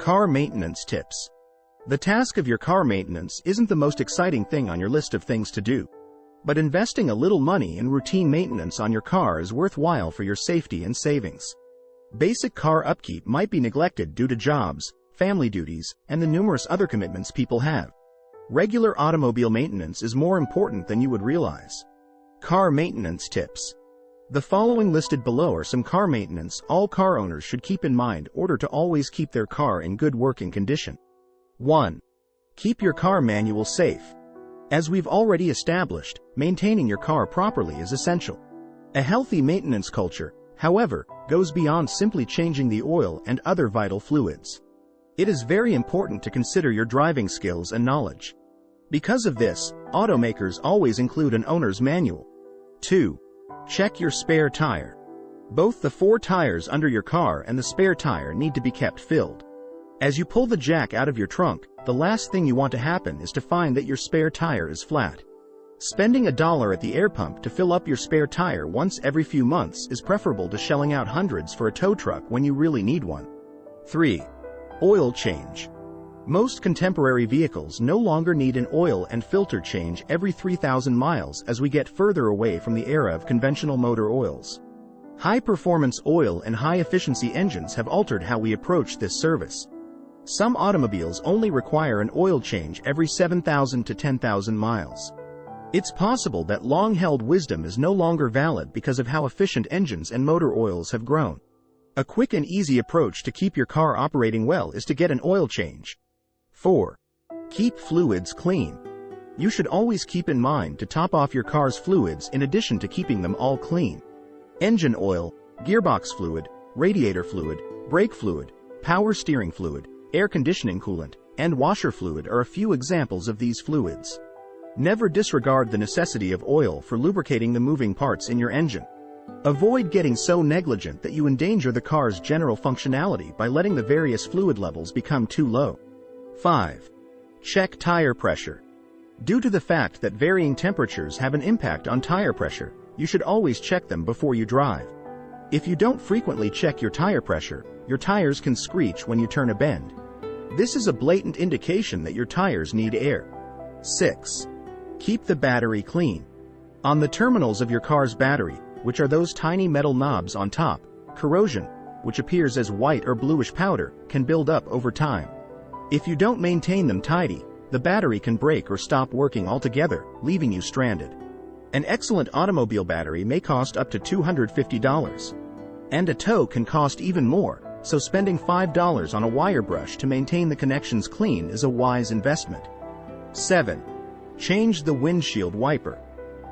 Car maintenance tips. The task of your car maintenance isn't the most exciting thing on your list of things to do. But investing a little money in routine maintenance on your car is worthwhile for your safety and savings. Basic car upkeep might be neglected due to jobs, family duties, and the numerous other commitments people have. Regular automobile maintenance is more important than you would realize. Car maintenance tips. The following listed below are some car maintenance all car owners should keep in mind in order to always keep their car in good working condition. 1. Keep your car manual safe. As we've already established, maintaining your car properly is essential. A healthy maintenance culture, however, goes beyond simply changing the oil and other vital fluids. It is very important to consider your driving skills and knowledge. Because of this, automakers always include an owner's manual. 2. Check your spare tire. Both the 4 tires under your car and the spare tire need to be kept filled. As you pull the jack out of your trunk, the last thing you want to happen is to find that your spare tire is flat. Spending $1 at the air pump to fill up your spare tire once every few months is preferable to shelling out hundreds for a tow truck when you really need one. 3. Oil change. Most contemporary vehicles no longer need an oil and filter change every 3,000 miles as we get further away from the era of conventional motor oils. High-performance oil and high-efficiency engines have altered how we approach this service. Some automobiles only require an oil change every 7,000 to 10,000 miles. It's possible that long-held wisdom is no longer valid because of how efficient engines and motor oils have grown. A quick and easy approach to keep your car operating well is to get an oil change. 4. Keep fluids clean. You should always keep in mind to top off your car's fluids in addition to keeping them all clean. Engine oil, gearbox fluid, radiator fluid, brake fluid, power steering fluid, air conditioning coolant, and washer fluid are a few examples of these fluids. Never disregard the necessity of oil for lubricating the moving parts in your engine. Avoid getting so negligent that you endanger the car's general functionality by letting the various fluid levels become too low. 5. Check tire pressure. Due to the fact that varying temperatures have an impact on tire pressure, you should always check them before you drive. If you don't frequently check your tire pressure, your tires can screech when you turn a bend. This is a blatant indication that your tires need air. 6. Keep the battery clean. On the terminals of your car's battery, which are those tiny metal knobs on top, corrosion, which appears as white or bluish powder, can build up over time. If you don't maintain them tidy, the battery can break or stop working altogether, leaving you stranded. An excellent automobile battery may cost up to $250. And a tow can cost even more, so spending $5 on a wire brush to maintain the connections clean is a wise investment. 7. Change the windshield wiper.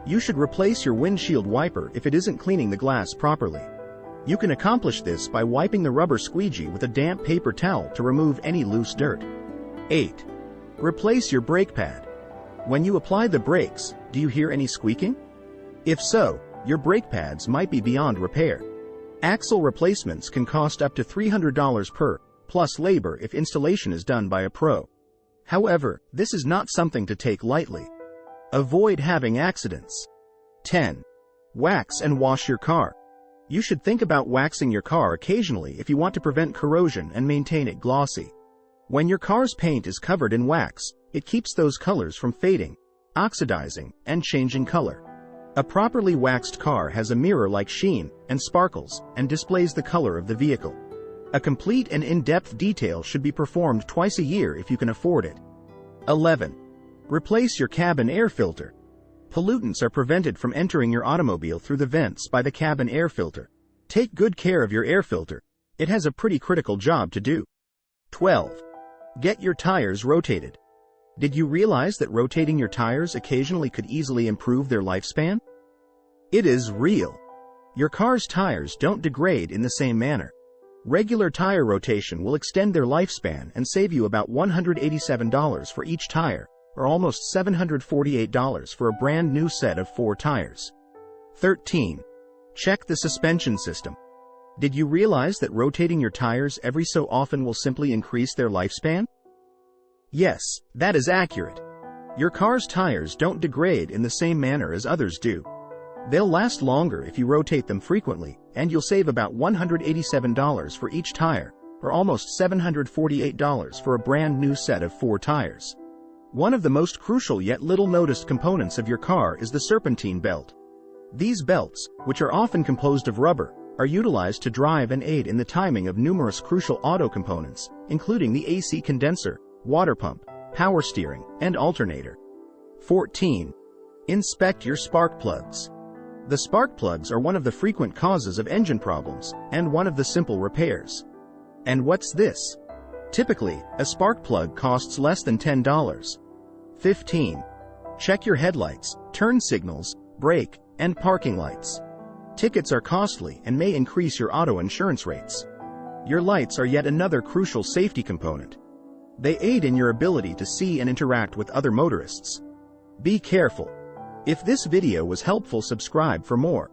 You should replace your windshield wiper if it isn't cleaning the glass properly. You can accomplish this by wiping the rubber squeegee with a damp paper towel to remove any loose dirt. 8. Replace your brake pad. When you apply the brakes, do you hear any squeaking? If so, your brake pads might be beyond repair. Axle replacements can cost up to $300 per, plus labor if installation is done by a pro. However, this is not something to take lightly. Avoid having accidents. 10. Wax and wash your car. You should think about waxing your car occasionally if you want to prevent corrosion and maintain it glossy. When your car's paint is covered in wax, it keeps those colors from fading, oxidizing, and changing color. A properly waxed car has a mirror-like sheen and sparkles and displays the color of the vehicle. A complete and in-depth detail should be performed twice a year if you can afford it. 11. Replace your cabin air filter. Pollutants are prevented from entering your automobile through the vents by the cabin air filter. Take good care of your air filter. It has a pretty critical job to do. 12. Get your tires rotated. Did you realize that rotating your tires occasionally could easily improve their lifespan? It is real. Your car's tires don't degrade in the same manner. Regular tire rotation will extend their lifespan and save you about $187 for each tire, or almost $748 for a brand new set of 4 tires. 13. Check the suspension system. Did you realize that rotating your tires every so often will simply increase their lifespan? Yes, that is accurate. Your car's tires don't degrade in the same manner as others do. They'll last longer if you rotate them frequently, and you'll save about $187 for each tire, or almost $748 for a brand new set of 4 tires. One of the most crucial yet little noticed components of your car is the serpentine belt. These belts, which are often composed of rubber, are utilized to drive and aid in the timing of numerous crucial auto components, including the AC condenser, water pump, power steering, and alternator. 14. Inspect your spark plugs. The spark plugs are one of the frequent causes of engine problems, and one of the simple repairs. And what's this? Typically, a spark plug costs less than $10. 15. Check your headlights, turn signals, brake, and parking lights. Tickets are costly and may increase your auto insurance rates. Your lights are yet another crucial safety component. They aid in your ability to see and interact with other motorists. Be careful. If this video was helpful, subscribe for more.